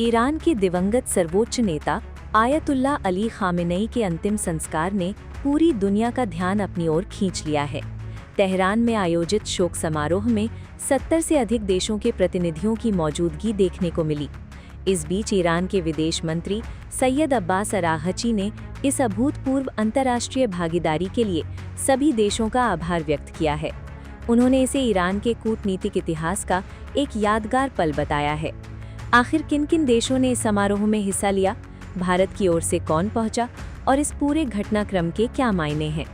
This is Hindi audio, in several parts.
ईरान के दिवंगत सर्वोच्च नेता आयतुल्ला अली खामेनेई के अंतिम संस्कार ने पूरी दुनिया का ध्यान अपनी ओर खींच लिया है। तेहरान में आयोजित शोक समारोह में 70 से अधिक देशों के प्रतिनिधियों की मौजूदगी देखने को मिली। इस बीच ईरान के विदेश मंत्री सैयद अब्बास अराग़ची ने इस अभूतपूर्व अंतर्राष्ट्रीय भागीदारी के लिए सभी देशों का आभार व्यक्त किया है। उन्होंने इसे ईरान के कूटनीतिक इतिहास का एक यादगार पल बताया है। आखिर किन किन देशों ने इस समारोह में हिस्सा लिया, भारत की ओर से कौन पहुंचा और इस पूरे घटनाक्रम के क्या मायने हैं?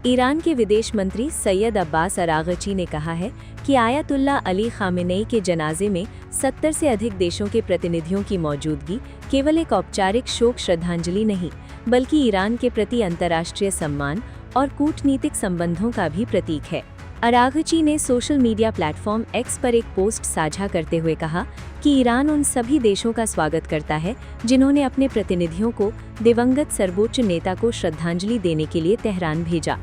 ईरान के विदेश मंत्री सैयद अब्बास अराग़ची ने कहा है कि आयतुल्ला अली खामेनेई के जनाजे में 70 से अधिक देशों के प्रतिनिधियों की मौजूदगी केवल एक औपचारिक शोक श्रद्धांजलि नहीं, बल्कि ईरान के प्रति अंतर्राष्ट्रीय सम्मान और कूटनीतिक संबंधों का भी प्रतीक है। अराग़ची ने सोशल मीडिया प्लेटफॉर्म एक्स पर एक पोस्ट साझा करते हुए कहा कि ईरान उन सभी देशों का स्वागत करता है जिन्होंने अपने प्रतिनिधियों को दिवंगत सर्वोच्च नेता को श्रद्धांजलि देने के लिए तेहरान भेजा।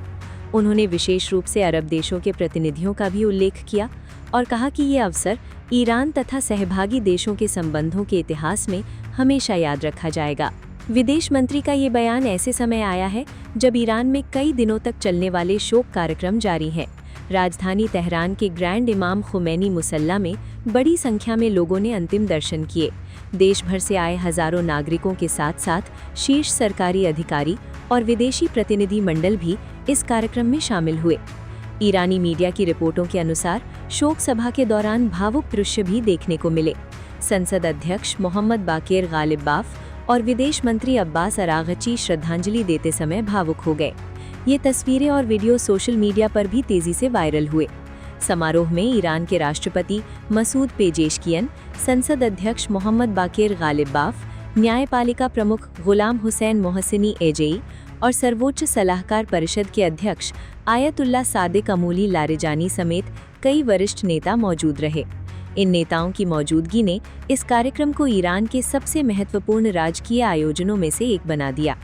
उन्होंने विशेष रूप से अरब देशों के प्रतिनिधियों का भी उल्लेख किया और कहा कि ये अवसर ईरान तथा सहभागी देशों के संबंधों के इतिहास में हमेशा याद रखा जाएगा। विदेश मंत्री का ये बयान ऐसे समय आया है जब ईरान में कई दिनों तक चलने वाले शोक कार्यक्रम जारी हैं। राजधानी तेहरान के ग्रैंड इमाम खुमैनी मुसल्ला में बड़ी संख्या में लोगों ने अंतिम दर्शन किए। देश भर से आए हजारों नागरिकों के साथ साथ शीर्ष सरकारी अधिकारी और विदेशी प्रतिनिधि मंडल भी इस कार्यक्रम में शामिल हुए। ईरानी मीडिया की रिपोर्टों के अनुसार शोक सभा के दौरान भावुक दृश्य भी देखने को मिले। संसद अध्यक्ष मोहम्मद बाक़िर ग़ालिबाफ और विदेश मंत्री अब्बास अराग़ची श्रद्धांजलि देते समय भावुक हो गए। ये तस्वीरें और वीडियो सोशल मीडिया पर भी तेजी से वायरल हुए। समारोह में ईरान के राष्ट्रपति मसूद पेजेशकियन, संसद अध्यक्ष मोहम्मद बाक़िर ग़ालिबाफ, न्यायपालिका प्रमुख गुलाम हुसैन मोहसिनी एजेई और सर्वोच्च सलाहकार परिषद के अध्यक्ष आयतुल्ला सादिक अमूली लारिजानी समेत कई वरिष्ठ नेता मौजूद रहे। इन नेताओं की मौजूदगी ने इस कार्यक्रम को ईरान के सबसे महत्वपूर्ण राजकीय आयोजनों में से एक बना दिया।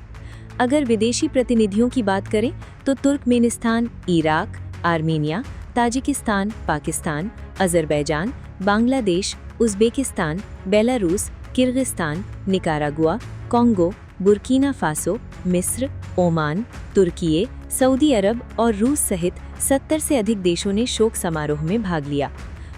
अगर विदेशी प्रतिनिधियों की बात करें तो Turkmenistan, Iraq, Armenia, Tajikistan, Pakistan, Azerbaijan, Bangladesh, Uzbekistan, Belarus, Kyrgyzstan, Nicaragua, Congo, Burkina Faso, मिस्र, ओमान, तुर्की, सऊदी अरब और रूस सहित 70 से अधिक देशों ने शोक समारोह में भाग लिया।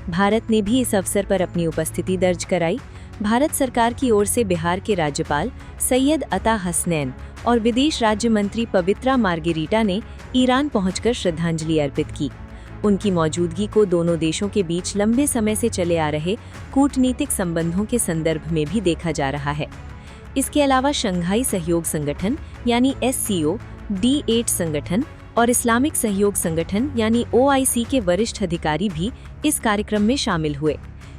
भारत ने भी इस अवसर पर अपनी उपस्थिति दर्ज कराई। भारत सरकार की ओर से बिहार के राज्यपाल सैयद अता हसनैन और विदेश राज्य मंत्री पवित्रा मार्गेरिटा ने ईरान पहुंचकर श्रद्धांजलि अर्पित की। उनकी मौजूदगी को दोनों देशों के बीच लंबे समय से चले आ रहे कूटनीतिक संबंधों के संदर्भ में भी देखा जा रहा है। इसके अलावा शंघाई सहयोग संगठन यानी SCO, D8 संगठन और इस्लामिक सहयोग संगठन यानी OIC के वरिष्ठ अधिकारी भी इस कार्यक्रम में शामिल हुए।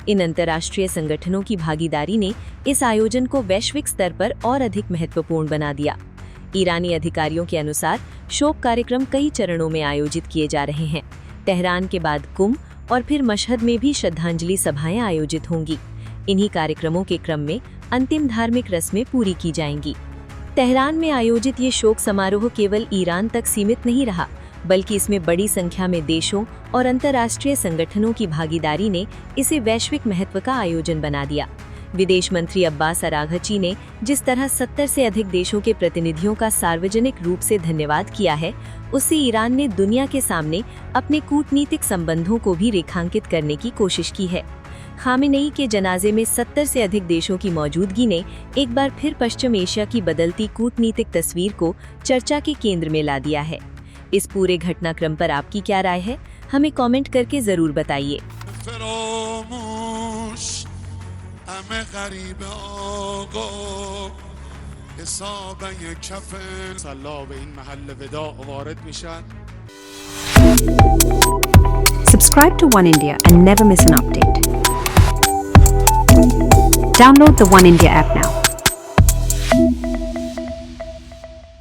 इन अंतर्राष्ट्रीय संगठनों की भागीदारी ने इस आयोजन को वैश्विक स्तर पर और अधिक महत्वपूर्ण बना दिया। ईरानी अधिकारियों के अनुसार शोक कार्यक्रम कई चरणों में आयोजित किए जा रहे हैं। तेहरान के बाद कुम और फिर मशहद में भी श्रद्धांजलि सभाएं आयोजित होंगी। इन्हीं कार्यक्रमों के क्रम में अंतिम धार्मिक रस्में पूरी की जाएंगी। तेहरान में आयोजित ये शोक समारोह केवल ईरान तक सीमित नहीं रहा, बल्कि इसमें बड़ी संख्या में देशों और अंतर्राष्ट्रीय संगठनों की भागीदारी ने इसे वैश्विक महत्व का आयोजन बना दिया। विदेश मंत्री अब्बास अराग़ची ने जिस तरह 70 से अधिक देशों के प्रतिनिधियों का सार्वजनिक रूप से धन्यवाद किया है, उससे ईरान ने दुनिया के सामने अपने कूटनीतिक संबंधों को भी रेखांकित करने की कोशिश की है। खामेनेई के जनाजे में 70 से अधिक देशों की मौजूदगी ने एक बार फिर पश्चिम एशिया की बदलती कूटनीतिक तस्वीर को चर्चा के केंद्र में ला दिया है। इस पूरे घटनाक्रम पर आपकी क्या राय है? हमें कमेंट करके जरूर बताइए। Subscribe to One India and never miss an update. Download the One India app now.